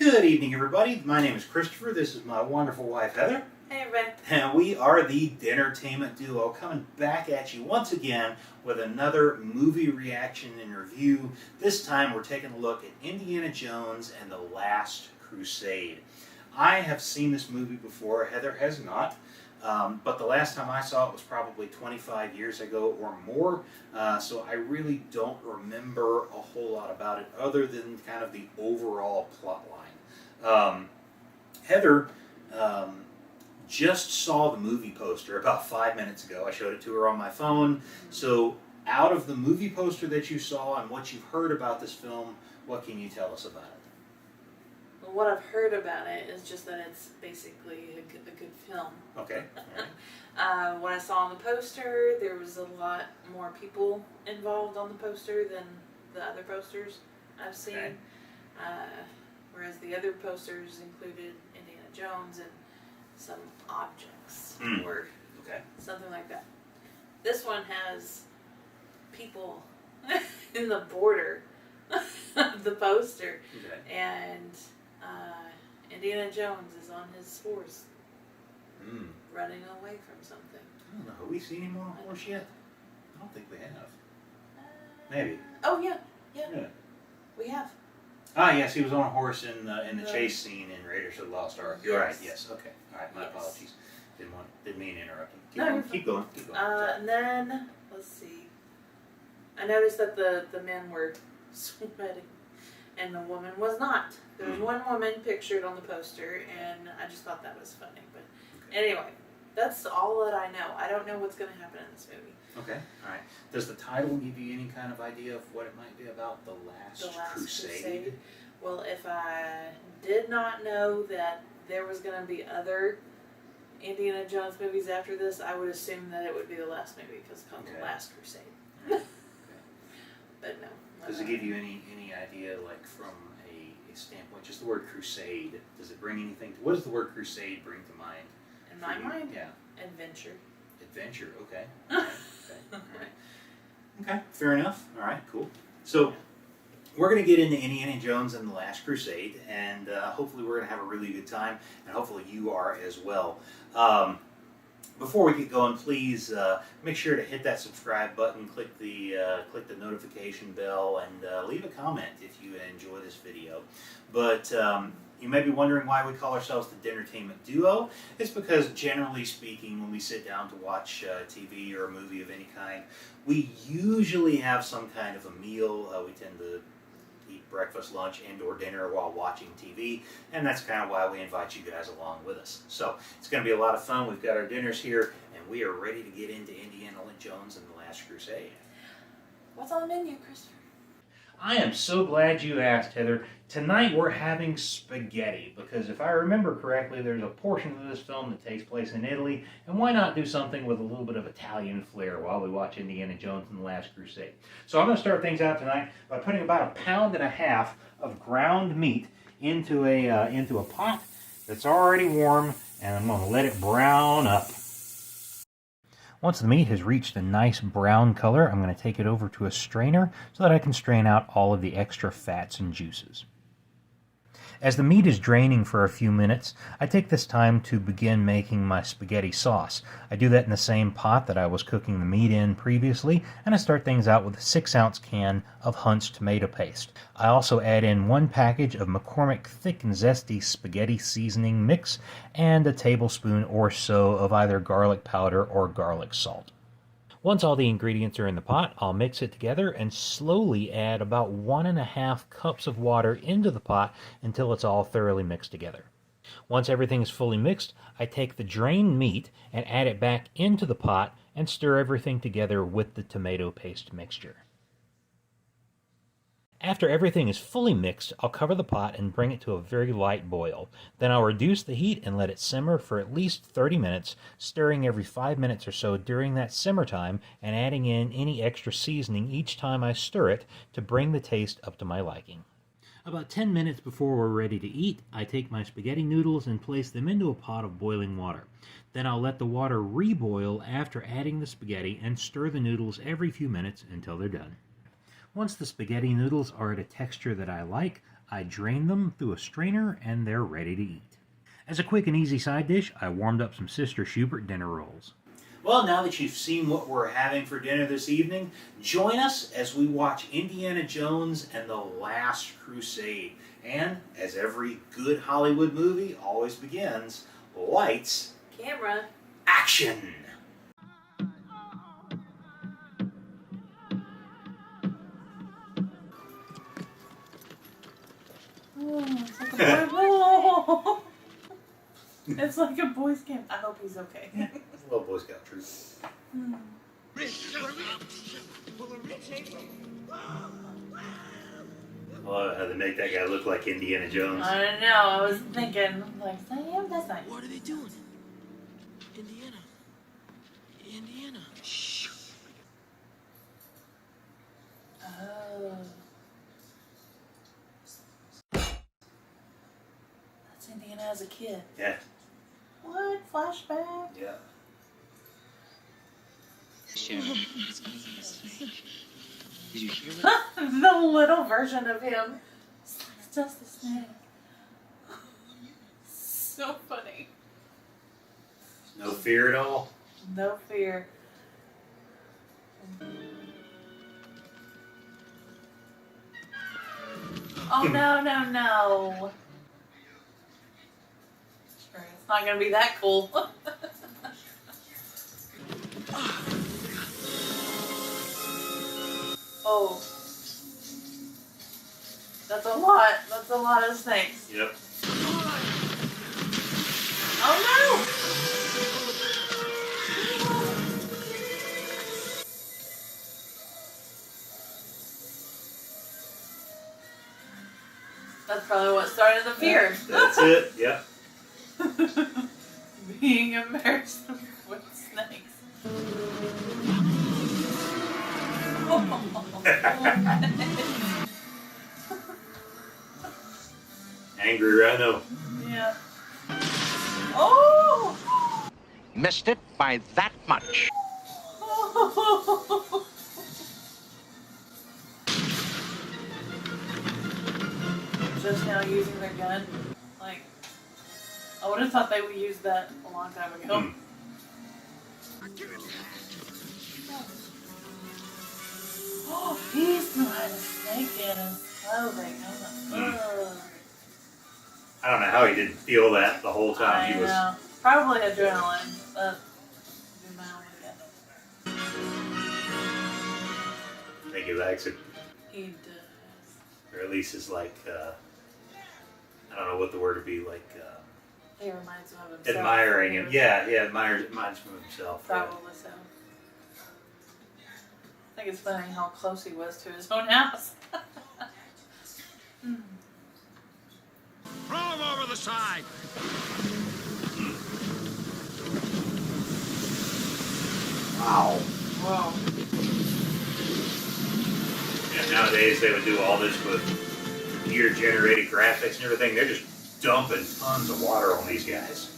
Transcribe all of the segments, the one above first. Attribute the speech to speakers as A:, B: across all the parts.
A: Good evening, everybody. My name is Christopher. This is my wonderful wife, Heather.
B: Hey, everybody.
A: And we are the Dinnertainment duo coming back at you once again with another movie reaction and review. This time we're taking a look at Indiana Jones and the Last Crusade. I have seen this movie before. Heather has not. But the last time I saw it was probably 25 years ago or more, so I really don't remember a whole lot about it other than kind of the overall plot line. Heather just saw the movie poster about 5 minutes ago. I showed it to her on my phone. So out of the movie poster that you saw and what you've heard about this film, what can you tell us about it?
B: Well, what I've heard about it is just that it's basically a good film.
A: Okay.
B: When I saw on the poster, there was a lot more people involved on the poster than the other posters I've seen.
A: Okay.
B: Whereas the other posters included Indiana Jones and some objects or something like that. This one has people in the border of the poster.
A: Okay.
B: And Indiana Jones is on his horse running away from something.
A: I don't know. Have we seen him on a horse yet? I don't think we have. Maybe.
B: Oh, yeah. We have.
A: Ah, yes, he was on a horse in the chase scene in Raiders of the Lost Ark. You're right. Yes. Okay. All right. My apologies. Didn't mean to interrupt you. Keep going.
B: And then let's see. I noticed that the men were sweating, and the woman was not. There was one woman pictured on the poster, and I just thought that was funny. But anyway, that's all that I know. I don't know what's going to happen in this movie.
A: Okay. All right. Does the title give you any kind of idea of what it might be about? The Last Crusade?
B: Well, if I did not know that there was going to be other Indiana Jones movies after this, I would assume that it would be the last movie because it's called The Last Crusade. But no.
A: Does it give you any idea, like from a standpoint, just the word crusade, does it bring anything, what does the word crusade bring to mind?
B: In my mind?
A: Yeah.
B: Adventure.
A: Adventure, okay. All right. Okay, fair enough. All right, cool. So we're going to get into Indiana Jones and the Last Crusade, and hopefully we're going to have a really good time, and hopefully you are as well. Before we get going, please make sure to hit that subscribe button, click the notification bell, and leave a comment if you enjoy this video. But you may be wondering why we call ourselves the Dinnertainment Duo. It's because, generally speaking, when we sit down to watch TV or a movie of any kind, we usually have some kind of a meal. We tend to eat breakfast, lunch, and or dinner while watching TV, and that's kind of why we invite you guys along with us. So it's going to be a lot of fun. We've got our dinners here, and we are ready to get into Indiana Jones and the Last Crusade.
B: What's on the menu, Christopher?
A: I am so glad you asked, Heather. Tonight we're having spaghetti, because if I remember correctly, there's a portion of this film that takes place in Italy, and why not do something with a little bit of Italian flair while we watch Indiana Jones and the Last Crusade? So I'm going to start things out tonight by putting about 1.5 pounds of ground meat into a pot that's already warm, and I'm going to let it brown up. Once the meat has reached a nice brown color, I'm going to take it over to a strainer so that I can strain out all of the extra fats and juices. As the meat is draining for a few minutes, I take this time to begin making my spaghetti sauce. I do that in the same pot that I was cooking the meat in previously, and I start things out with a 6-ounce can of Hunt's tomato paste. I also add in 1 package of McCormick Thick and Zesty spaghetti seasoning mix and a tablespoon or so of either garlic powder or garlic salt. Once all the ingredients are in the pot, I'll mix it together and slowly add about 1.5 cups of water into the pot until it's all thoroughly mixed together. Once everything is fully mixed, I take the drained meat and add it back into the pot and stir everything together with the tomato paste mixture. After everything is fully mixed, I'll cover the pot and bring it to a very light boil. Then I'll reduce the heat and let it simmer for at least 30 minutes, stirring every 5 minutes or so during that simmer time and adding in any extra seasoning each time I stir it to bring the taste up to my liking. About 10 minutes before we're ready to eat, I take my spaghetti noodles and place them into a pot of boiling water. Then I'll let the water reboil after adding the spaghetti and stir the noodles every few minutes until they're done. Once the spaghetti noodles are at a texture that I like, I drain them through a strainer and they're ready to eat. As a quick and easy side dish, I warmed up some Sister Schubert dinner rolls. Well, now that you've seen what we're having for dinner this evening, join us as we watch Indiana Jones and the Last Crusade. And, as every good Hollywood movie always begins, lights,
B: Camera,
A: action!
B: oh, it's like a boy scout. I hope he's okay.
A: Yeah, it's a little Boy Scout troop. Well, how they make that guy look like Indiana Jones.
B: I don't know. I was thinking, like, is that him? That's not him.
C: What are they doing? Indiana. Indiana. Shh.
B: Oh. That's Indiana as a kid.
A: Yeah.
B: What? Flashback?
A: Yeah.
C: Did you hear that?
B: The little version of him. It's just a snake. So funny.
A: No fear at all.
B: No fear. Oh no, no, no. Sure, it's not gonna be that cool. Oh. That's a lot. That's a lot of snakes.
A: Yep.
B: Oh no! That's probably what started the fear.
A: That's it. Yep.
B: Being embarrassed with snakes.
A: Angry Rhino.
B: Yeah. Oh!
D: Missed it by that much.
B: Just now using their gun. Like, I would have thought they would use that a long time ago. Oh, he still had a snake in his clothing.
A: I don't know how he didn't feel that the whole time
B: I
A: he was.
B: know. Probably adrenaline, but would be my only guess.
A: I think he likes it,
B: He does.
A: or at least is like, I don't know what the word would be, like,
B: He reminds him of himself.
A: admiring him. Yeah, admires him of himself. Yeah.
B: Probably so. I think it's funny how close he was to his own house.
D: Throw him over the side.
A: Wow.
B: Whoa.
A: And nowadays they would do all this with computer-generated graphics and everything. They're just dumping tons of water on these guys.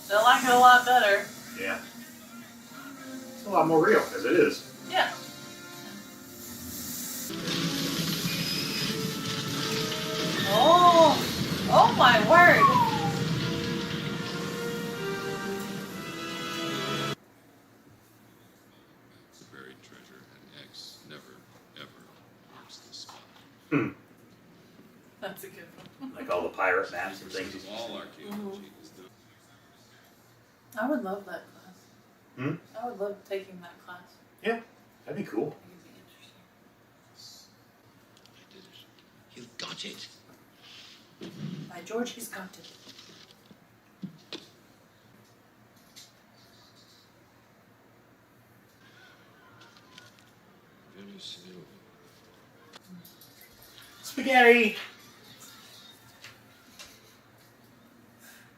B: They like it a lot better.
A: Yeah. It's a lot more real, as it is.
B: Yeah. Oh! Oh my word!
E: The buried treasure and X never, ever marks the spot.
B: That's a good one.
A: Like all the pirate maps and things.
E: All archaeology is done.
B: I would love that class.
A: Hmm?
B: I would love taking that class.
A: Yeah, that'd be cool.
B: I think it'd be interesting.
E: I did it.
C: You got it.
B: By George, he's got it.
E: Very soon.
A: Spaghetti!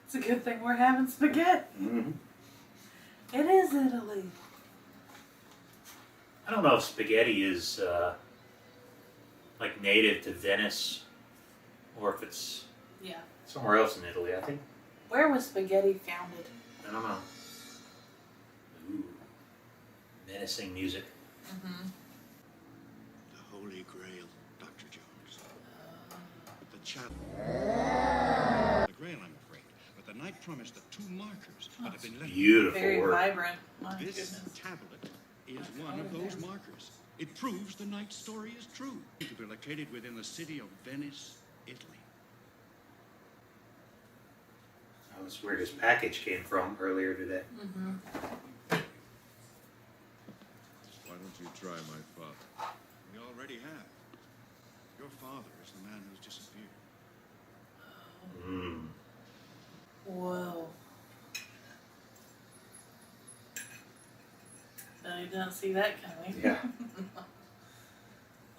B: It's a good thing we're having spaghetti.
A: Mm-hmm.
B: It is Italy.
A: I don't know if spaghetti is like native to Venice or if it's
B: Yeah.
A: somewhere else in Italy. I think.
B: Where was spaghetti founded?
A: I don't know. Ooh. Menacing music.
B: Mm-hmm.
D: Holy Grail, Dr. Jones. The chapel. The Grail, I'm afraid. But the knight promised the 2 markers that have been left.
A: Beautiful
B: Very
A: work.
B: vibrant. My
D: This
B: goodness.
D: tablet is one of those markers. It proves the knight's story is true. To be located within the city of Venice, Italy.
A: That was where his package came from earlier today.
B: Mm-hmm.
E: Why don't you try my father?
D: We already have. Your father is the man who's disappeared.
A: Mm.
B: Whoa. I didn't see that coming.
A: Yeah.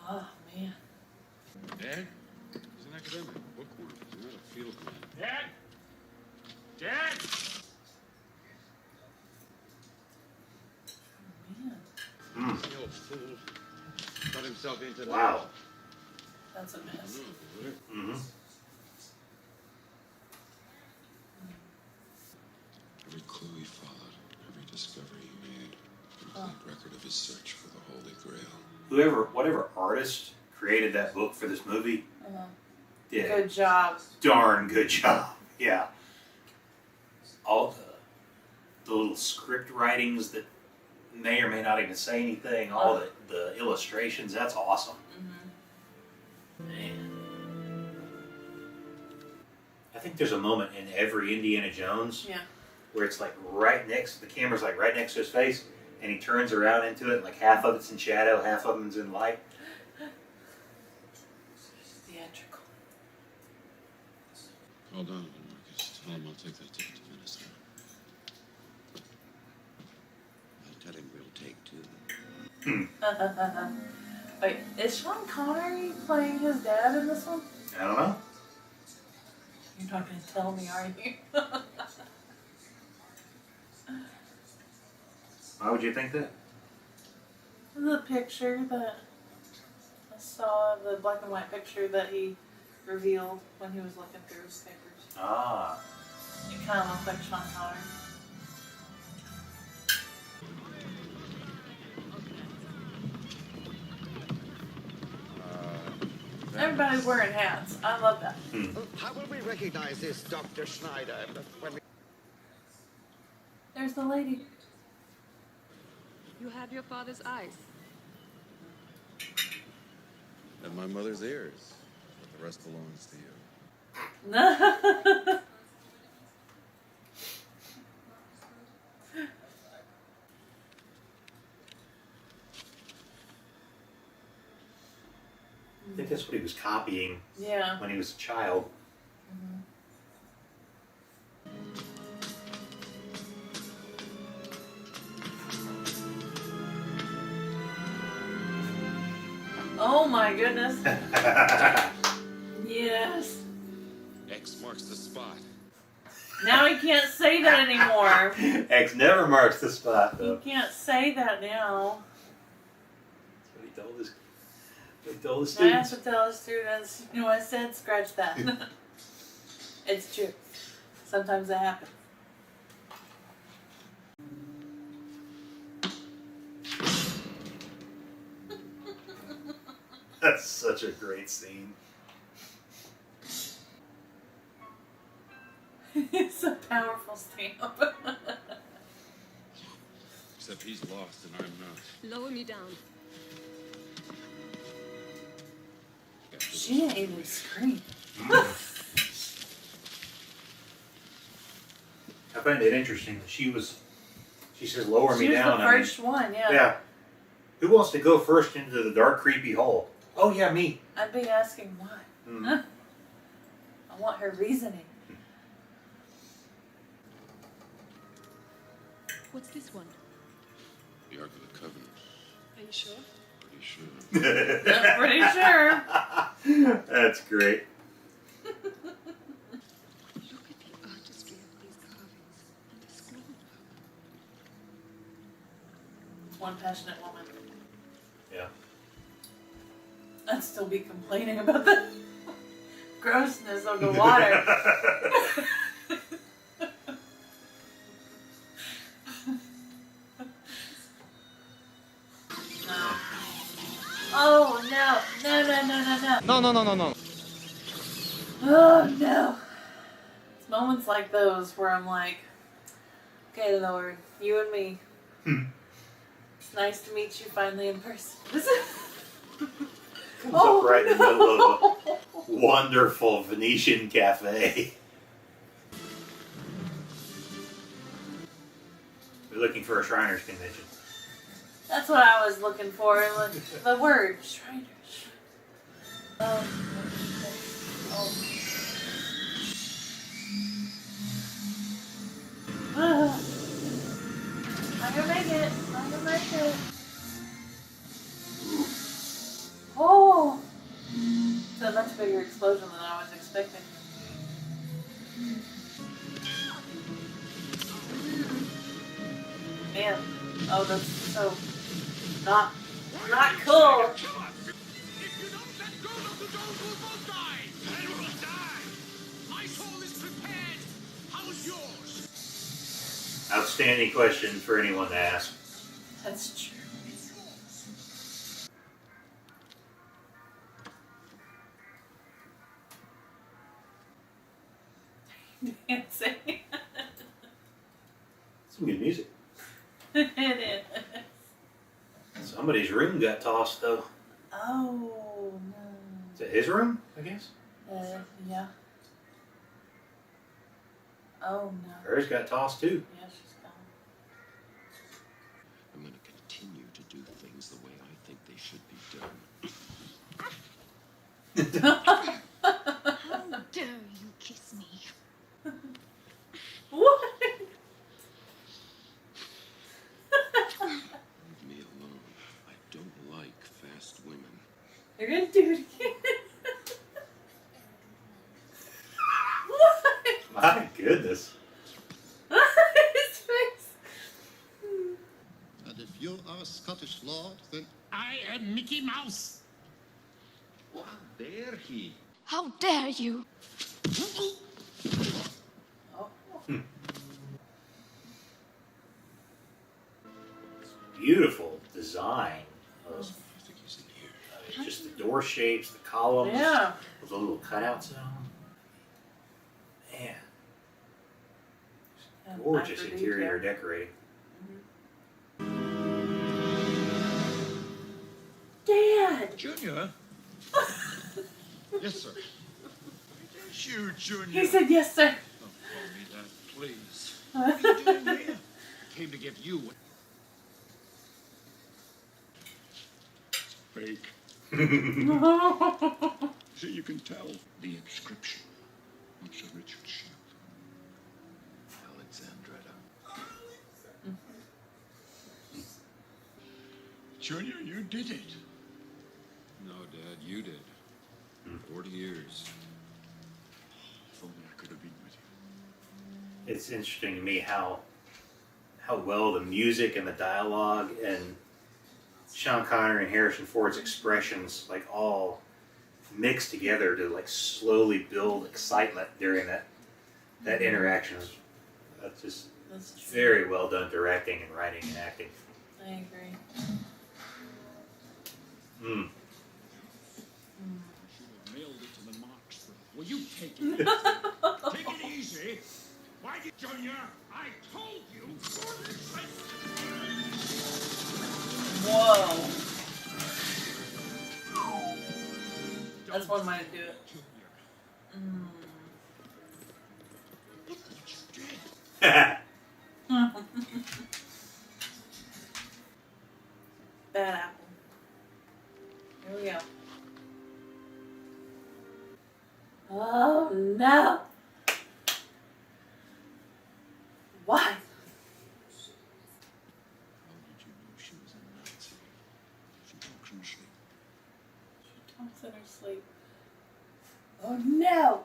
B: Oh, man.
E: Dad? He's an academic, bookworm. He's not a field man.
D: Dad! Dad!
B: Man,
E: The old fool got himself into that.
A: Wow.
B: that's a mess.
A: Mm-hmm.
E: Every clue he followed, every discovery he made, complete record of his search for the Holy Grail.
A: Whatever artist created that book for this movie did a
B: Good job.
A: darn good job. Yeah. All the little script writings that may or may not even say anything, all the illustrations, that's awesome. Man. I think there's a moment in every Indiana Jones
B: Yeah.
A: where it's like the camera's like right next to his face, and he turns around into it, and like half of it's in shadow, half of it's in light.
B: Theatrical.
E: Call Donovan, Marcus. Tell him I'll take that ticket to Venice now.
C: I'll tell him we'll take 2.
B: Wait, is Sean Connery playing his dad in this one?
A: I don't know.
B: You're not going to tell me, are you?
A: Why would you think that?
B: The picture that I saw, the black and white picture that he revealed when he was looking through his papers.
A: Ah.
B: It kind of looked like Sean Connery. Everybody's wearing hats. I love that.
F: How will we recognize this, Dr. Schneider, when we...
B: There's the lady.
G: You have your father's eyes.
E: And my mother's ears. But the rest belongs to you.
A: I think that's what he was copying
B: Yeah.
A: when he was a child.
B: Oh my goodness. Yes.
E: X marks the spot.
B: Now he can't say that anymore.
A: X never marks the spot,
B: He
A: though.
B: can't say that now.
A: That's what he told his
B: I have
A: students.
B: to tell his students, you know what I said? Scratch that. It's true. Sometimes that happens.
A: That's such a great scene.
B: It's a powerful stamp.
E: Except he's lost and I'm not.
G: Lower me down.
B: She didn't even scream.
A: I find it interesting that she says, lower
B: She
A: me
B: was
A: down.
B: the
A: I mean,
B: first one, yeah.
A: yeah. Who wants to go first into the dark, creepy hole? Oh, yeah, me.
B: I'd be asking why.
A: Mm.
B: I want her reasoning.
G: What's this one?
E: The Ark of the Covenant.
G: Are you sure?
E: Pretty sure.
B: I'm pretty sure.
A: That's great.
G: Look at the artistry of these carvings and the scroll.
B: One passionate woman.
A: Yeah.
B: I'd still be complaining about the grossness of the water. No. Oh no!
F: No, no, no, no, no.
B: Oh no. It's moments like those where I'm like, okay, Lord, you and me. It's nice to meet you finally in person.
A: Comes up right in the middle of a wonderful Venetian cafe. We're looking for a Shriners convention.
B: That's what I was looking for. Like, the word Shriners. Oh. I can make it. I can make it. Oh. It's a much bigger explosion than I was expecting. Man. Oh, that's so not cool.
D: If you don't let go of the dog, we'll both die. I will die. My soul is prepared. How's yours?
A: Outstanding question for anyone to ask.
B: That's true. Dancing.
A: Some good music.
B: It is.
A: Somebody's room got tossed though.
B: Oh no.
A: Is it his room? I guess.
B: Yeah. Oh no.
A: Hers got tossed too.
B: Yeah, she's gone.
E: I'm going to continue to do things the way I think they should be done.
G: How dare you kiss me?
B: What?
E: Leave me alone. I don't like fast women.
B: You're gonna do it again. What?
A: My goodness.
B: His face.
F: And if you are a Scottish lord, then
D: I am Mickey Mouse.
F: how dare he?
G: How dare you?
B: Oh.
A: Beautiful design.
E: I think he's in here.
A: Just the door shapes, the columns,
B: Yeah.
A: with the little cutouts on them. Man, gorgeous interior decorating.
B: Dad.
D: Junior?
F: Yes, sir.
D: It is you, Junior.
B: He said yes, sir.
D: Don't call me that, please. What are you doing here?
F: Came to give you.
D: Fake. See, you can tell the inscription. What's a Richard ship?
E: Alexandretta.
D: Junior, you did it.
E: No, Dad, you did. 40 years.
D: If only I could have been with you.
A: It's interesting to me how well the music and the dialogue and Sean Connery and Harrison Ford's expressions like all mix together to like slowly build excitement during that interaction. That's just
B: That's true.
A: very well done directing and writing and acting.
B: I agree.
A: Mm.
D: I should have mailed it to the Marks, bro. Will you take it? Take it easy. Why did Junior? I told you.
B: Whoa. That's one way to do it.
D: Look what you did.
B: Bad apple. Here we go. Oh no. Why?
E: How did you know she was a Nazi?
D: She talks in her sleep.
B: She talks in her sleep. Oh no.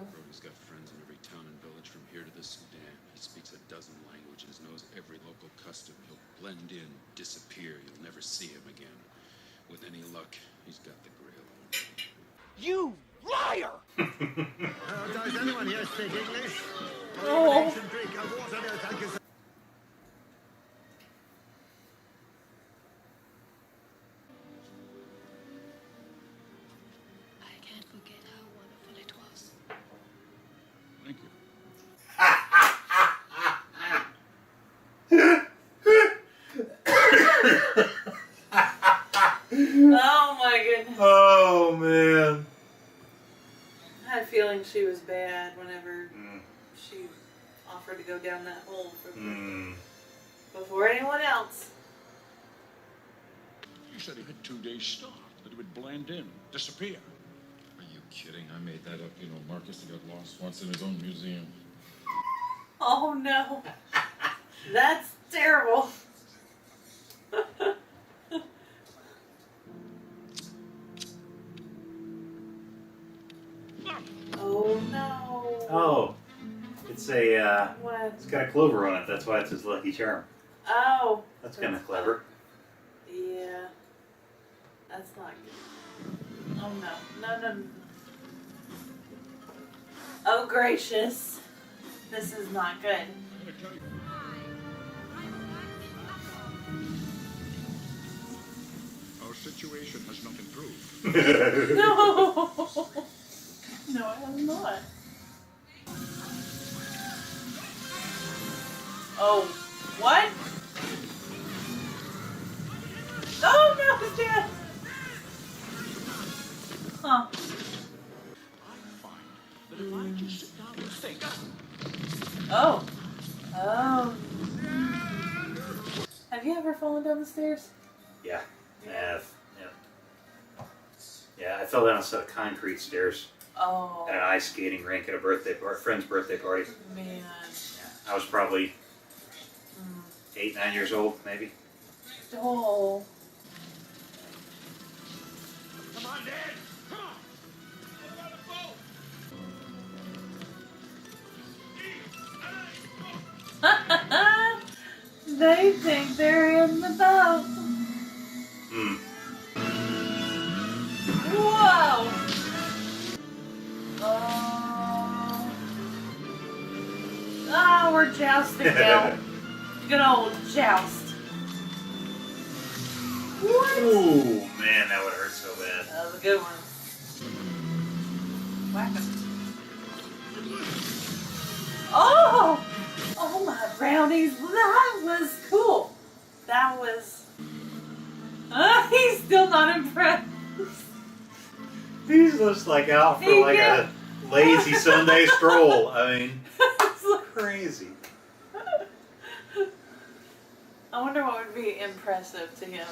E: Brody's got friends in every town and village from here to the Sudan. He speaks a dozen languages, knows every local custom. He'll blend in, disappear. You'll never see him again. With any luck, he's got the Grail on.
F: You liar! Does anyone here speak English?
B: Oh.
F: Ancient Greek, of water, no, thank you, sir.
B: go down that hole
A: Hmm.
B: before anyone else.
D: You said it had 2 days stock, that it would blend in, disappear.
E: Are you kidding? I made that up. You know, Marcus got lost once in his own museum.
B: Oh no. That's terrible. Oh no.
A: Oh, it's a
B: What?
A: it's got a clover on it. That's why it's his lucky charm.
B: Oh.
A: That's kind of clever.
B: Yeah. That's not good. Oh no. No, no, no. Oh gracious. This is not good.
D: I'm gonna tell you. Our situation has not improved.
B: No. No, it has not. Oh. What? Oh no, it's dead. Huh.
D: I find that if I just sit down and think,
B: Oh. Oh. Have you ever fallen down the stairs?
A: Yeah. Yeah. Yeah, I fell down a set of concrete stairs
B: Oh.
A: at an ice skating rink at a friend's birthday party.
B: Man.
A: Yeah, I was probably 8, 9 years old, maybe.
B: Oh.
D: come on, Dad! Come on! What about a boat?
B: They think they're in the boat.
A: Hmm.
B: Whoa. Oh, we're jousting now. Good old joust. What?
A: Ooh, man, that would hurt so bad.
B: That was a good one. Whack him. Oh! Oh my brownies, that was cool. That was... he's still not impressed.
A: He's just like out for like a lazy Sunday stroll. I mean, crazy.
B: I wonder what would be impressive to him.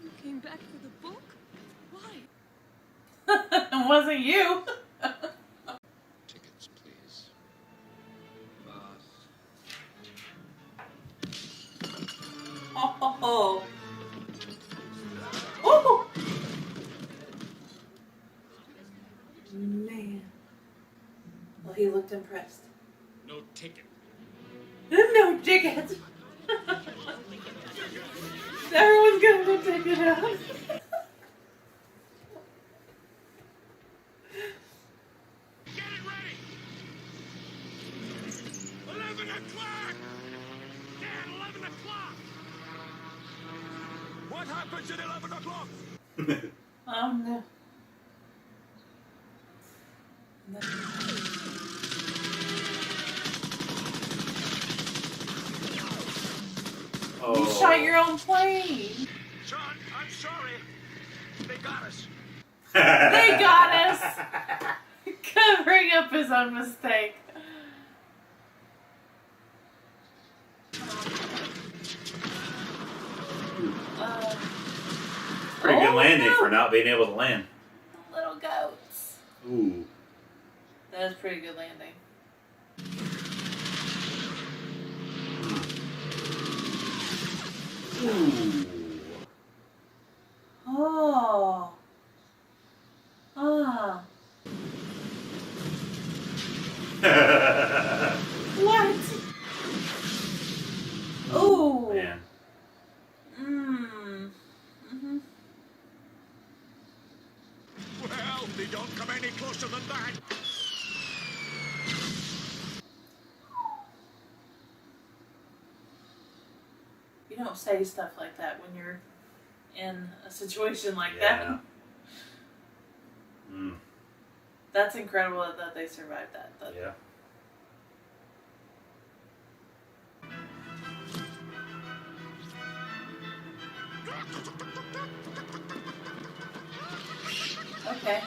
G: You came back for the book? Why?
B: It wasn't you.
E: Tickets, please.
B: Oh. Oh. Man. Well, he looked impressed.
D: No ticket.
B: No ticket. Everyone's gonna go take it out.
D: Get it ready! 11 o'clock! Dad, 11 o'clock! What happens at 11 o'clock?
B: Oh no.
A: Oh.
B: You shot your own plane.
D: John, I'm sorry. They got us.
B: They got us. Covering up his own mistake.
A: Pretty good
B: Oh,
A: landing
B: no.
A: for not being able to land.
B: Little goats.
A: Ooh.
B: That was pretty good landing.
A: Ooh.
B: Oh. Ah. What? Ooh.
A: Man.
B: Mmm. Mm-hmm.
D: Well, they don't come any closer than that.
B: You don't say stuff like that when you're in a situation like
A: Yeah.
B: that.
A: Mm.
B: That's incredible that they survived that.
A: Yeah.
B: Okay.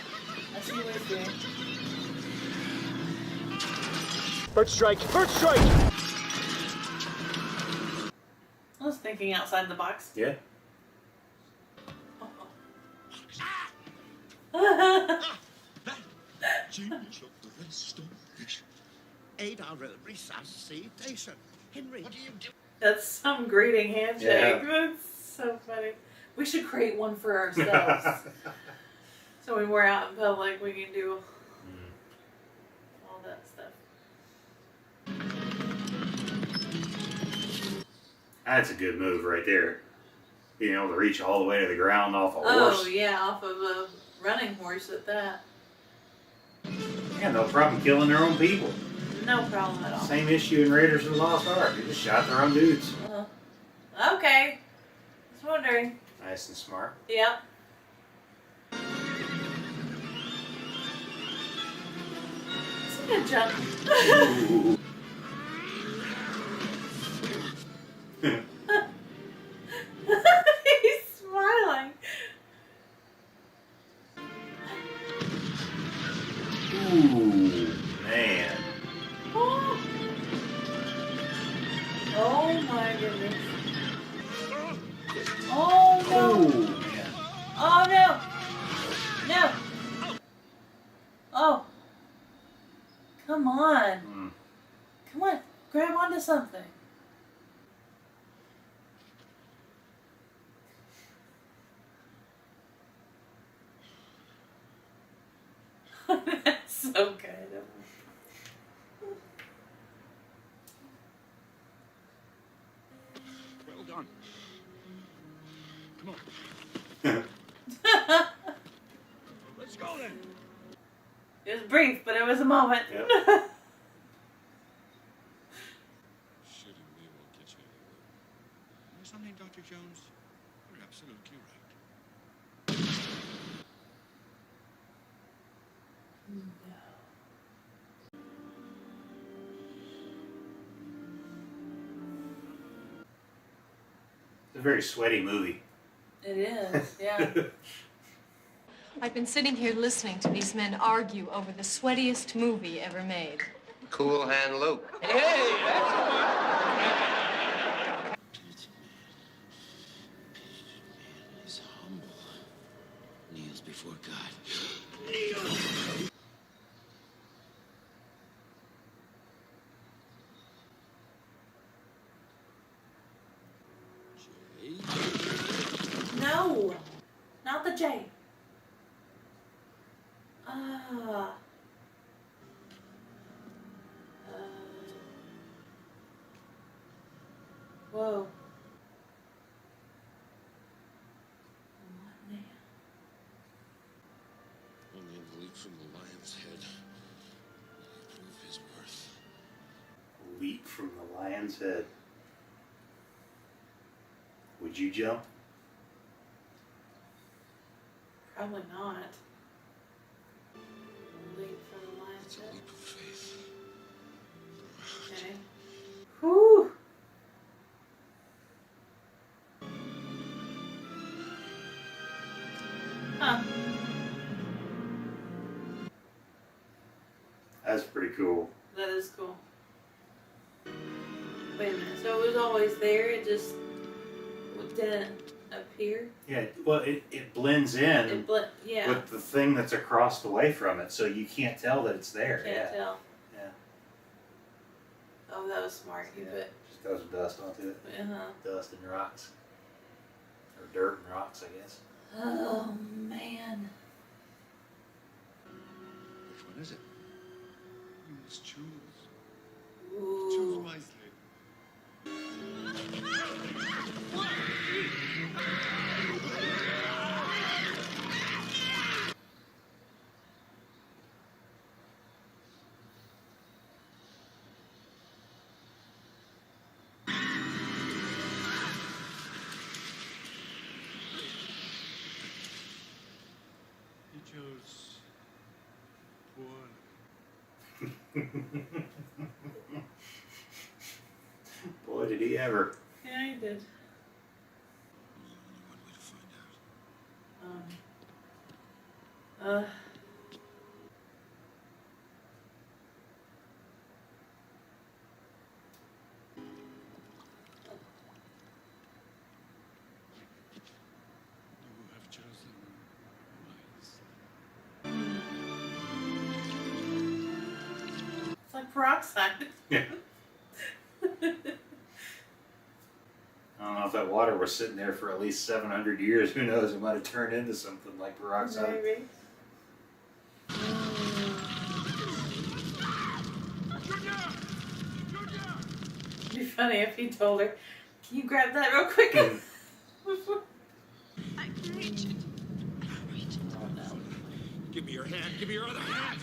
B: I see what he's doing.
F: Bird strike! Bird strike!
B: I was thinking outside the box.
A: Yeah.
D: Genius of the restoration.
F: 8-hour resuscitation. Henry, what do you do?
B: That's some greeting handshake.
A: Yeah.
B: That's so funny. We should create one for ourselves. So when we're out in public, we can do all that stuff.
A: That's a good move right there. Being able to reach all the way to the ground off a
B: Oh,
A: horse.
B: yeah, off of a running horse at that.
A: Yeah, no problem killing their own people.
B: No problem at all.
A: Same issue in Raiders of the Lost Ark. They just shot their own dudes.
B: Okay. Just wondering.
A: Nice and smart.
B: Yep. It's a good jump.
A: Ooh.
B: He's smiling.
A: Ooh, man.
B: Oh. Oh my goodness. Oh no.
A: Ooh, man.
B: Oh no. No. Oh. Come on.
A: Mm.
B: Come on. Grab onto something. That's so good.
E: Well done. Come on.
F: Let's go then.
B: It was brief, but it was a moment.
A: Yep.
E: Shooting me won't get you anywhere. Or something, Dr. Jones? You're absolutely right.
A: It's a very sweaty movie.
B: It is, yeah.
H: I've been sitting here listening to these men argue over the sweatiest movie ever made.
I: Cool Hand Luke.
E: He's humble. Kneels before God. Jay?
B: No, not the J. Ah. Whoa. What now?
E: Only a leap from the lion's head will prove his worth.
A: Leap from the lion's head. Would you jump?
B: Probably not. Leap from the lion's
E: It's a
B: head.
E: leap of faith.
B: Okay. Whew. Huh.
A: That's pretty cool.
B: That is cool. Wait a minute. So it was always there. It just didn't appear.
A: Yeah, well, it blends in
B: Yeah.
A: with the thing that's across the way from it, so you can't tell that it's there.
B: Can't tell.
A: Yeah.
B: Oh, that was smart. You
A: Yeah. Just throw some dust onto it.
B: put.
A: Dust and rocks. Or dirt and rocks, I guess.
B: Oh man.
E: Which one is it? You must choose.
B: Ooh.
E: Choose wisely.
C: He chose one.
A: Boy, did he ever.
B: Yeah, you did.
E: Only one way to find out.
B: Uh. peroxide.
A: Yeah. I don't know if that water was sitting there for at least 700 years. Who knows? It might have turned into something like peroxide.
B: Maybe. It'd be funny if he told her, "Can you grab that real quick?"
G: I can reach it. Reach it.
A: Oh, no.
D: Give me your hand. Give me your other hand.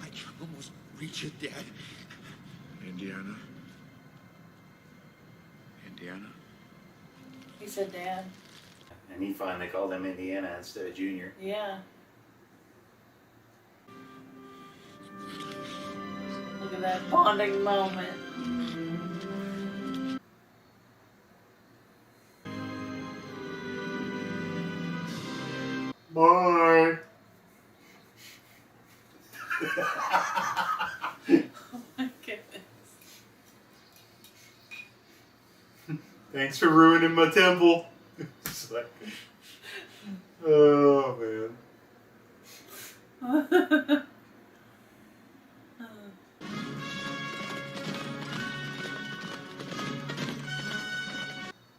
D: I can almost reach it, Dad. Indiana. Indiana.
B: He said, "Dad."
A: And he finally called him Indiana instead of Junior.
B: Yeah. Look at that bonding moment.
A: Bye.
B: Oh my goodness.
A: Thanks for ruining my temple. It's like, oh man.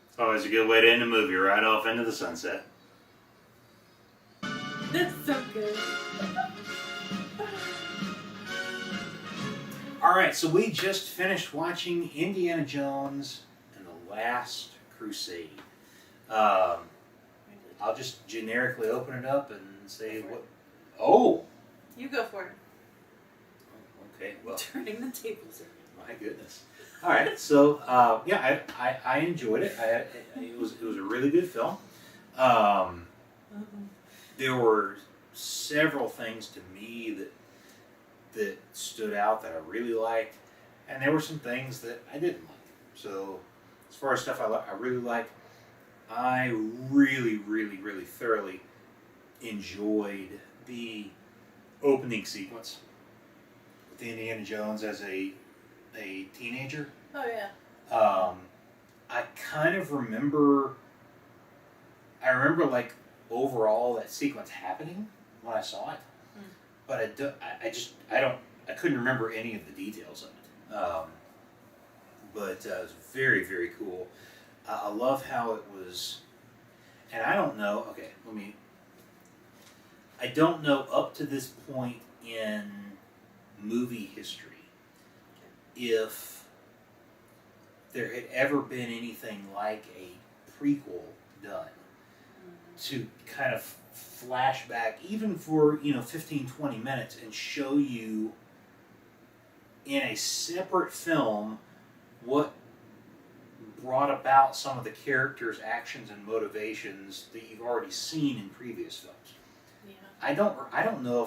A: It's always a good way to end a movie, right off into the sunset.
B: That's so good.
A: Alright, so we just finished watching Indiana Jones and the Last Crusade. I'll just generically open it up and say what. Oh!
B: You go for it.
A: Okay, well.
B: Turning the tables around.
A: My goodness. All right, so yeah, I enjoyed it. It was a really good film. There were several things to me that stood out that I really liked, and there were some things that I didn't like. So as far as stuff I really liked, I really thoroughly enjoyed the opening sequence with Indiana Jones as a teenager.
B: Oh yeah.
A: I kind of remember. I remember like overall that sequence happening when I saw it, but I couldn't remember any of the details of it. But it was very cool. I love how it was, and I don't know. Okay, I don't know up to this point in movie history if there had ever been anything like a prequel done to kind of flash back, even for 15-20 minutes, and show you in a separate film what brought about some of the characters' actions and motivations that you've already seen in previous films.
B: Yeah.
A: I don't know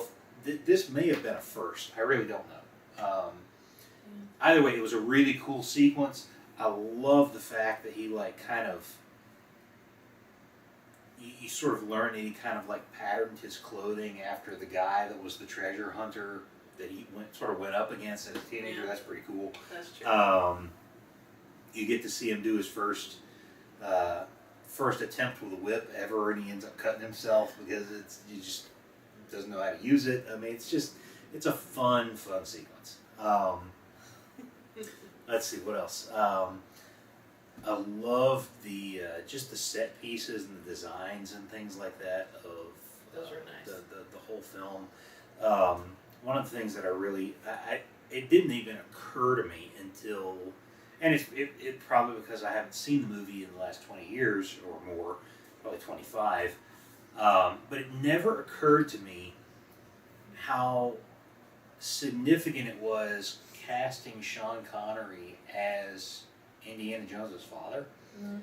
A: if this may have been a first. I really don't know. Either way, it was a really cool sequence. I love the fact that he you sort of learn that he kind of patterned his clothing after the guy that was the treasure hunter that he went up against as a teenager. That's pretty cool.
B: That's true.
A: You get to see him do his first attempt with a whip ever, and he ends up cutting himself because he just doesn't know how to use it. I mean, it's a fun sequence. Let's see what else. I love the just the set pieces and the designs and things like that of
B: Those are nice.
A: the whole film. One of the things that it didn't even occur to me until, and it probably because I haven't seen the movie in the last 20 years or more, probably 25, but it never occurred to me how significant it was casting Sean Connery as Indiana Jones' father.
B: Mm-hmm.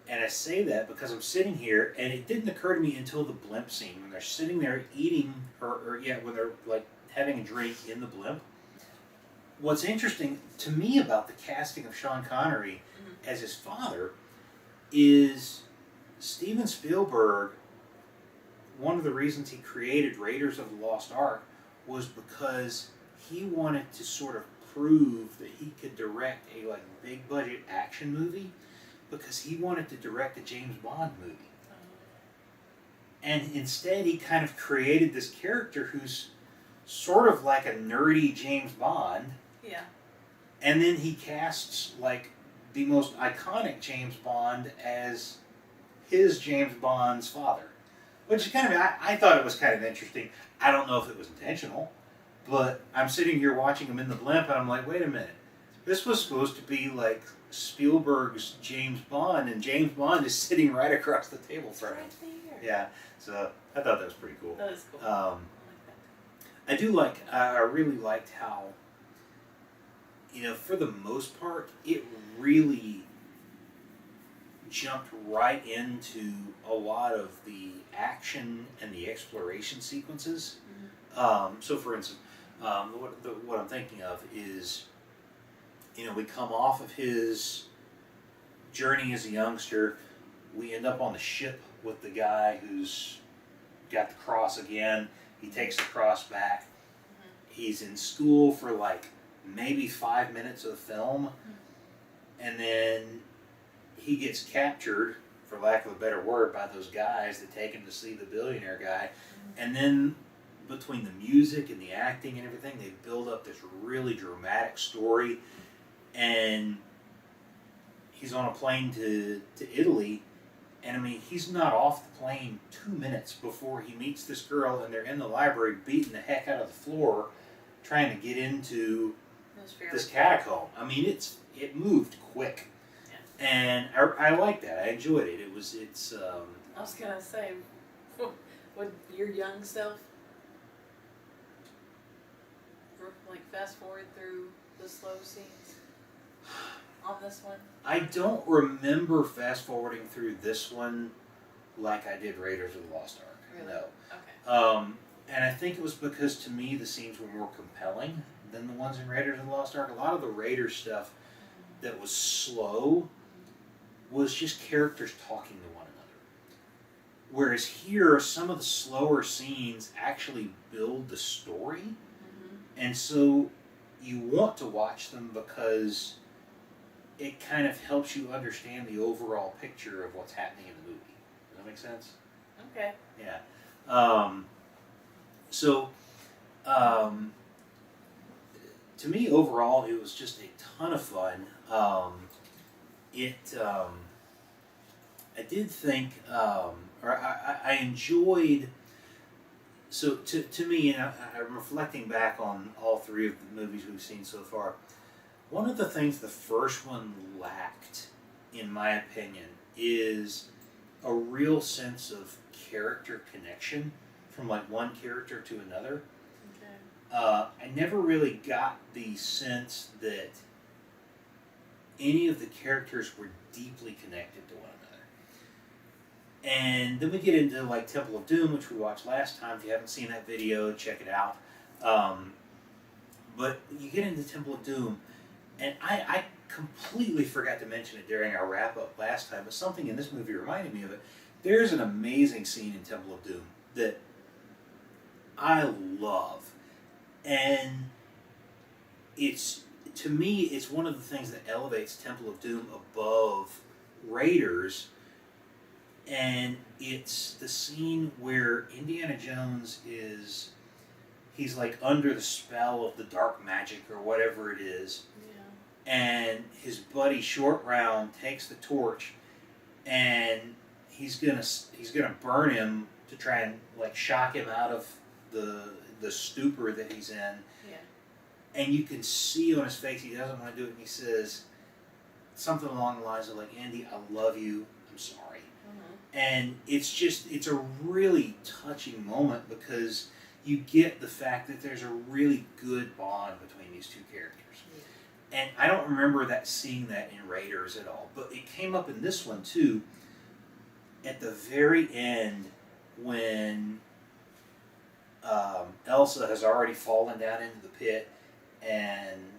A: And I say that because I'm sitting here, and it didn't occur to me until the blimp scene when they're sitting there eating, when they're having a drink in the blimp. What's interesting to me about the casting of Sean Connery as his father is Steven Spielberg. One of the reasons he created Raiders of the Lost Ark was because he wanted to sort of prove that he could direct a big budget action movie, because he wanted to direct a James Bond movie. And instead, he kind of created this character who's sort of like a nerdy James Bond.
B: Yeah.
A: And then he casts like the most iconic James Bond as his James Bond's father. Which is kind of, I thought it was kind of interesting. I don't know if it was intentional, but I'm sitting here watching him in the blimp and I'm like, wait a minute. This was supposed to be like Spielberg's James Bond, and James Bond is sitting right across the table from him. Yeah, so I thought that was pretty cool.
B: That is cool.
A: I really liked how, for the most part, it really jumped right into a lot of the action and the exploration sequences. So, for instance, what I'm thinking of is, we come off of his journey as a youngster. We end up on the ship with the guy who's got the cross again. He takes the cross back. He's in school for like maybe 5 minutes of the film. And then he gets captured, for lack of a better word, by those guys that take him to see the billionaire guy. And then between the music and the acting and everything, they build up this really dramatic story. And he's on a plane to Italy. And I mean, he's not off the plane 2 minutes before he meets this girl, and they're in the library beating the heck out of the floor trying to get into this catacomb. I mean, it moved quick. Yeah. And I like that. I enjoyed it. I
B: was going to say, would your young self like fast forward through the slow scenes on this one?
A: I don't remember fast forwarding through this one like I did Raiders of the Lost Ark.
B: Really?
A: No.
B: Okay.
A: And I think it was because to me the scenes were more compelling than the ones in Raiders of the Lost Ark. A lot of the Raiders stuff that was slow was just characters talking to one another. Whereas here, some of the slower scenes actually build the story. And so you want to watch them because it kind of helps you understand the overall picture of what's happening in the movie. Does that make sense?
B: Okay.
A: Yeah. To me, overall, it was just a ton of fun. I did think, I enjoyed. So to me, I'm reflecting back on all three of the movies we've seen so far. One of the things the first one lacked, in my opinion, is a real sense of character connection from like one character to another. Okay. I never really got the sense that any of the characters were deeply connected to one another. And then we get into like Temple of Doom, which we watched last time. If you haven't seen that video, check it out. But you get into Temple of Doom, and I completely forgot to mention it during our wrap-up last time, but something in this movie reminded me of it. There's an amazing scene in Temple of Doom that I love. And to me, it's one of the things that elevates Temple of Doom above Raiders. And it's the scene where Indiana Jones he's like under the spell of the dark magic or whatever it is. Yeah. And his buddy Short Round takes the torch, and he's gonna burn him to try and like shock him out of the stupor that he's in. Yeah. And you can see on his face he doesn't want to do it, and he says something along the lines of like, "Andy, I love you. I'm sorry." And it's a really touching moment because you get the fact that there's a really good bond between these two characters. Yeah. And I don't remember seeing that in Raiders at all, but it came up in this one too. At the very end, when Elsa has already fallen down into the pit, and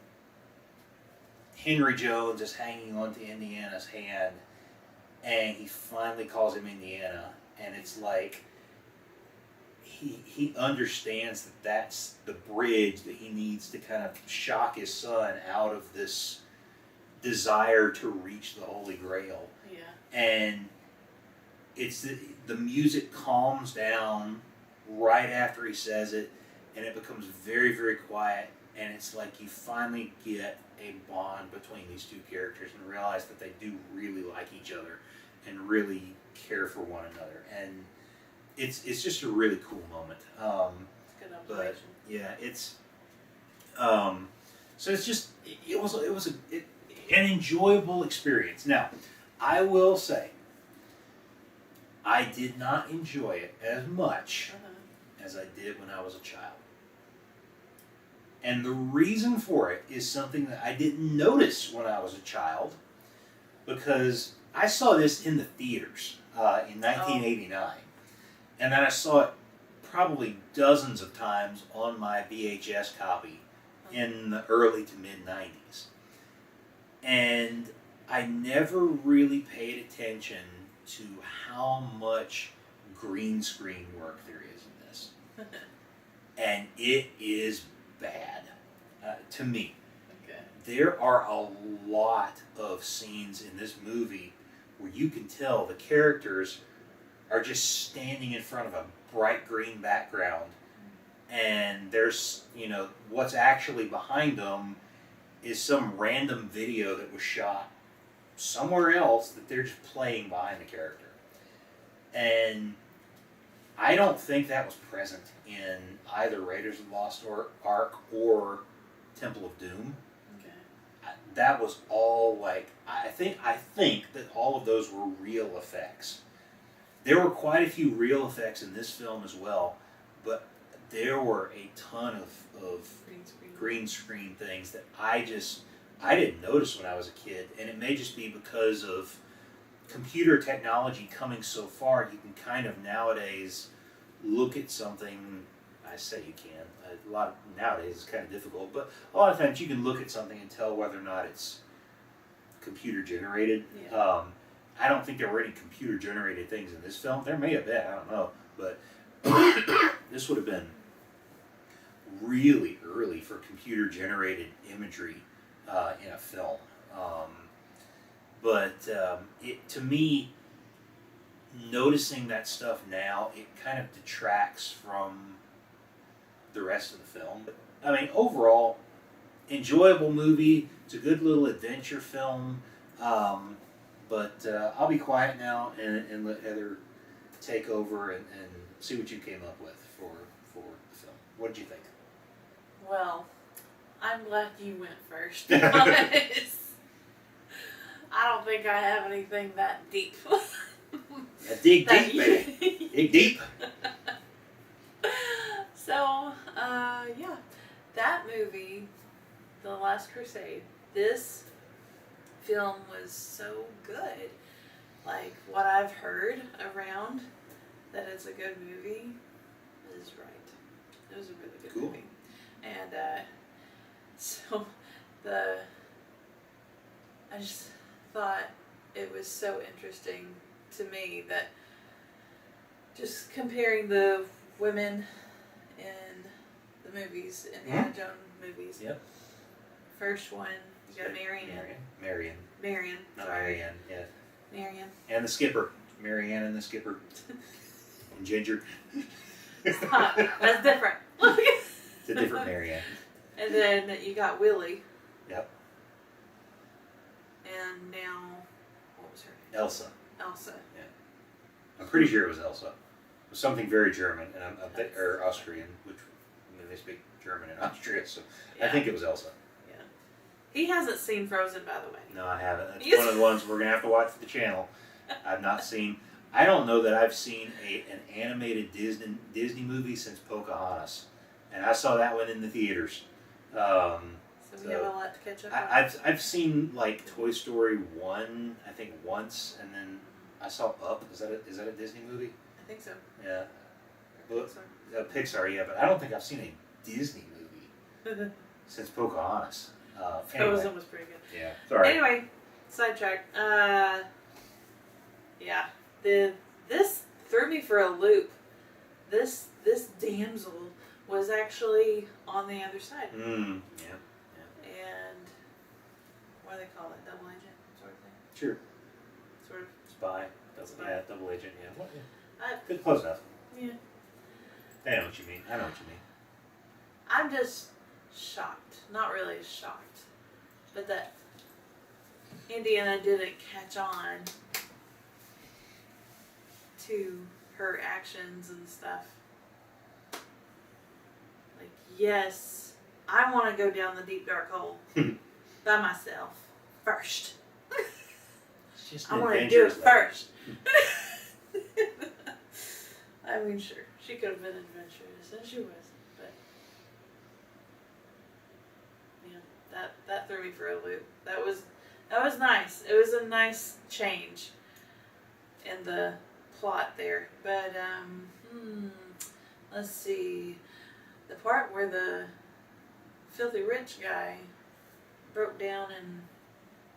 A: Henry Jones is hanging onto Indiana's hand, and he finally calls him Indiana, and it's like he understands that that's the bridge that he needs to kind of shock his son out of this desire to reach the Holy Grail. Yeah. And it's the music calms down right after he says it, and it becomes very, very quiet, and it's like you finally get a bond between these two characters and realize that they do really like each other and really care for one another, and it's just a really cool moment.
B: Good
A: But
B: observation.
A: yeah, it's so it's just it was an enjoyable experience. Now, I will say, I did not enjoy it as much as I did when I was a child. And the reason for it is something that I didn't notice when I was a child, because I saw this in the theaters in 1989. And then I saw it probably dozens of times on my VHS copy in the early to mid 90s. And I never really paid attention to how much green screen work there is in this. And it is bad to me.
B: Okay.
A: There are a lot of scenes in this movie where you can tell the characters are just standing in front of a bright green background, and there's, what's actually behind them is some random video that was shot somewhere else that they're just playing behind the character. And I don't think that was present in either Raiders of the Lost Ark or Temple of Doom.
B: Okay.
A: That was all I think that all of those were real effects. There were quite a few real effects in this film as well, but there were a ton of green screen things that I didn't notice when I was a kid, and it may just be because of computer technology coming so far. You can kind of nowadays look at something. I say you can. A lot of nowadays it's kind of difficult, but a lot of times you can look at something and tell whether or not it's computer generated.
B: Yeah.
A: I don't think there were any computer generated things in this film. There may have been, I don't know, but this would have been really early for computer generated imagery in a film. But to me, noticing that stuff now, it kind of detracts from the rest of the film. I mean, overall, enjoyable movie. It's a good little adventure film. But I'll be quiet now and let Heather take over and see what you came up with for the film. What did you think?
B: Well, I'm glad you went first, because I don't think I have anything that deep.
A: Dig deep, baby. Dig deep.
B: So, yeah, that movie, The Last Crusade, this film was so good. Like, what I've heard around that it's a good movie is right. It was a really good movie. And so I just thought it was so interesting to me that just comparing the women in the movies, Indiana Jones movies.
A: Yep.
B: First one, you got Marion.
A: Not
B: Sorry.
A: Marianne, yeah.
B: Marion.
A: And the skipper. Marianne and the skipper. And Ginger.
B: Stop. That's different.
A: It's a different Marianne.
B: And then you got Willie.
A: Yep.
B: And now, what was her name?
A: Elsa.
B: Elsa.
A: Yeah. I'm pretty sure it was Elsa. It was something very German, and or Austrian, which they speak German in Austria, so I think it was Elsa.
B: Yeah. He hasn't seen Frozen, by the way.
A: No, I haven't. It's one of the ones we're going to have to watch for the channel. I've not seen. I don't know that I've seen an animated Disney movie since Pocahontas, and I saw that one in the theaters.
B: So we have a lot to catch up on.
A: I've seen like Toy Story 1, I think once, and then I saw Up. Is that a Disney movie?
B: I think so.
A: Yeah.
B: Pixar.
A: Pixar, yeah, but I don't think I've seen a Disney movie since Pocahontas.
B: Frozen was pretty good.
A: Yeah. Sorry.
B: Anyway, sidetrack. Yeah. This threw me for a loop. This damsel was actually on the other side.
A: Yeah.
B: And what do they call it? Double agent sort of thing?
A: Sure.
B: Sort of.
A: Spy. Yeah, double agent. Yeah. Well, yeah.
B: I,
A: Good, close enough.
B: yeah.
A: I know what you mean. I know what you mean.
B: I'm just shocked. Not really shocked, but that Indiana didn't catch on to her actions and stuff. Like, yes, I want to go down the deep dark hole by myself first.
A: It's just
B: I
A: an
B: want to do it
A: adventurous level.
B: first. I mean, sure, she could have been adventurous, and she was, but yeah, that threw me for a loop. That was nice. It was a nice change in the plot there. But let's see, the part where the filthy rich guy broke down and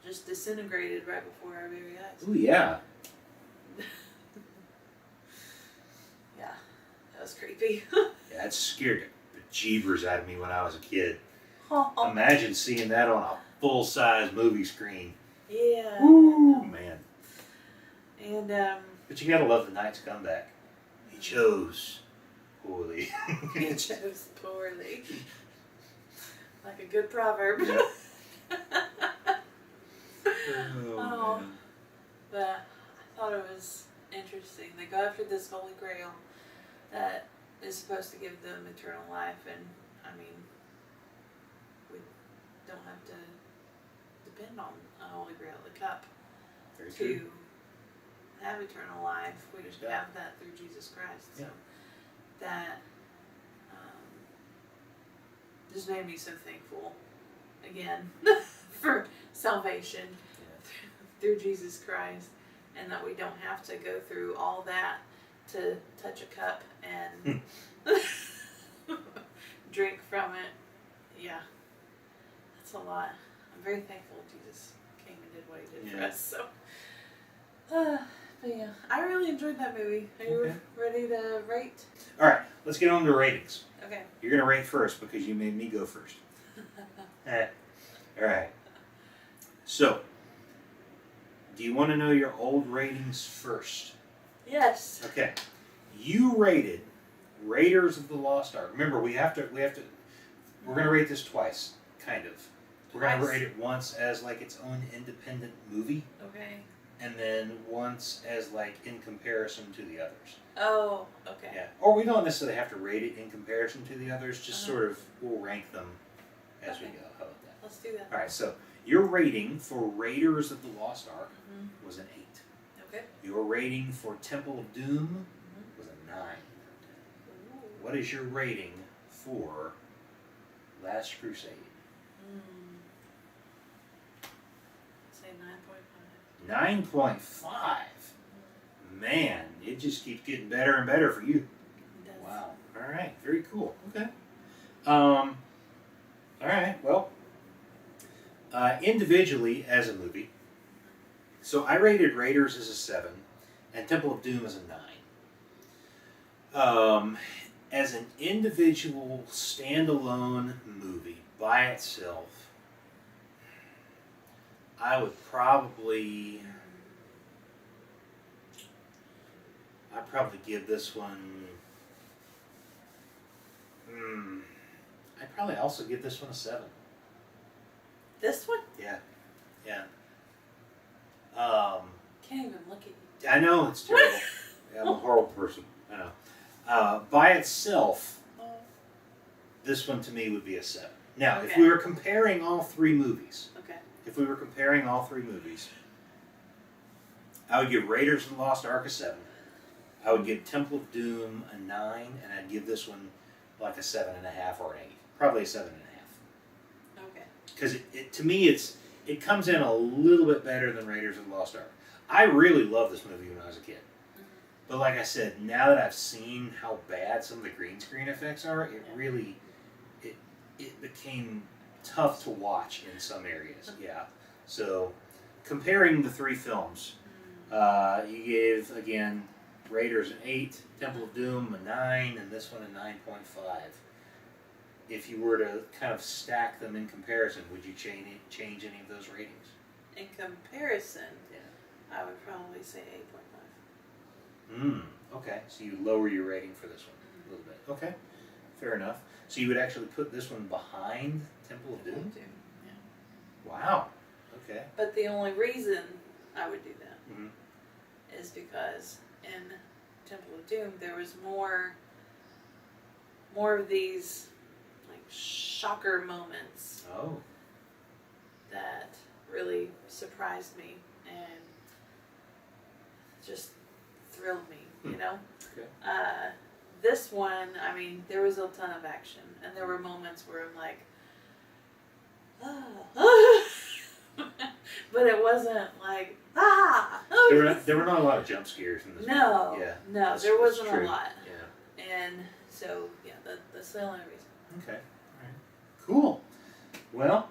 B: just disintegrated right before our very eyes.
A: Ooh, yeah.
B: Yeah, that was creepy.
A: Yeah, that scared the bejeebers out of me when I was a kid. Imagine seeing that on a full-size movie screen.
B: Yeah.
A: Ooh, man.
B: And
A: But you gotta love the knight's comeback. He chose poorly.
B: he chose poorly. Like a good proverb.
A: Yep.
B: Oh, but I thought it was interesting. They go after this Holy Grail that is supposed to give them eternal life, and I mean, we don't have to depend on a Holy Grail, the cup,
A: Very
B: to
A: true.
B: have eternal life. We just
A: Yeah.
B: have that through Jesus Christ.
A: Yeah.
B: So that just made me so thankful again for salvation through Jesus Christ, and that we don't have to go through all that to touch a cup and drink from it. Yeah, that's a lot. I'm very thankful Jesus came and did what he did for
A: Yeah.
B: us. So, but yeah, I really enjoyed that movie. Are you
A: Okay.
B: ready to rate?
A: All right, let's get on to ratings.
B: Okay.
A: You're gonna rate first because you made me go first. All right. So, do you want to know your old ratings first?
B: Yes.
A: Okay. You rated Raiders of the Lost Ark. Remember, we're gonna rate this twice, kind of. We're gonna
B: Twice?
A: rate it once as like its own independent movie,
B: Okay.
A: and then once as like in comparison to the others.
B: Oh, okay.
A: Yeah. Or we don't necessarily have to rate it in comparison to the others. Just
B: Uh-huh.
A: sort of we'll rank them as we
B: Okay.
A: go. How about that?
B: Let's do that.
A: All right. So your rating for Raiders of the Lost Ark
B: Mhm.
A: was an 8.
B: Okay.
A: Your rating for Temple of Doom was a 9.
B: Ooh.
A: What is your rating for Last Crusade?
B: Say 9.5.
A: 9.5. Man, it just keeps getting better and better for you.
B: It does.
A: Wow. All right. Very cool. Okay. All right. Well, individually as a movie, so I rated Raiders as a 7 and Temple of Doom as a 9. As an individual standalone movie by itself, I would probably give this one. I'd probably also give this one a 7.
B: This one?
A: Yeah, yeah.
B: Can't even look at you.
A: I know it's terrible. Yeah, I'm a horrible person. I know. By itself, this one to me would be a 7. Now, if
B: Okay.
A: we were comparing all three movies,
B: Okay.
A: I would give Raiders of the Lost Ark a 7. I would give Temple of Doom a 9, and I'd give this one like a 7.5 or an 8. Probably a 7.5.
B: Okay.
A: Because to me, it comes in a little bit better than Raiders of the Lost Ark. I really loved this movie when I was a kid. But like I said, now that I've seen how bad some of the green screen effects are, it became tough to watch in some areas. Yeah. So comparing the three films, you gave again Raiders an 8, Temple of Doom a 9, and this one a 9.5. If you were to kind of stack them in comparison, would you change any of those ratings?
B: In comparison,
A: Yeah.
B: I would probably say
A: Okay, so you lower your rating for this one a little bit. Okay, fair enough. So you would actually put this one behind Temple of Doom?
B: Yeah.
A: Wow. Okay.
B: But the only reason I would do that
A: Mhm.
B: is because in Temple of Doom there was more of these like shocker moments
A: Oh.
B: that really surprised me and just thrilled me, you know?
A: Okay.
B: This one, I mean, there was a ton of action, and there were moments where I'm like, ah. But it wasn't like, ah.
A: There were not a lot of jump scares in this
B: No,
A: movie. Yeah.
B: no,
A: that's-
B: there
A: that's
B: wasn't
A: true.
B: a lot.
A: Yeah.
B: And so, yeah, that's the only reason.
A: Okay. All right. Cool. Well,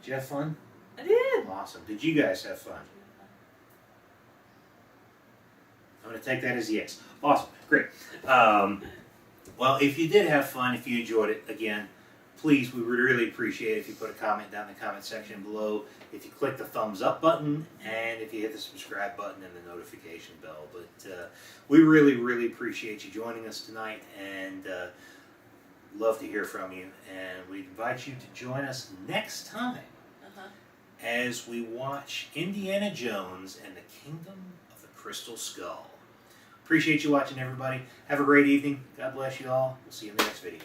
A: did you have fun?
B: I did.
A: Awesome. Did you guys have fun? I'm going to take that as a yes. Awesome. Great. Well, if you did have fun, if you enjoyed it, again, please, we would really appreciate it if you put a comment down in the comment section below, if you click the thumbs up button, and if you hit the subscribe button and the notification bell. But we really, really appreciate you joining us tonight, and love to hear from you. And we invite you to join us next time as we watch Indiana Jones and the Kingdom of the Crystal Skull. Appreciate you watching, everybody. Have a great evening. God bless you all. We'll see you in the next video.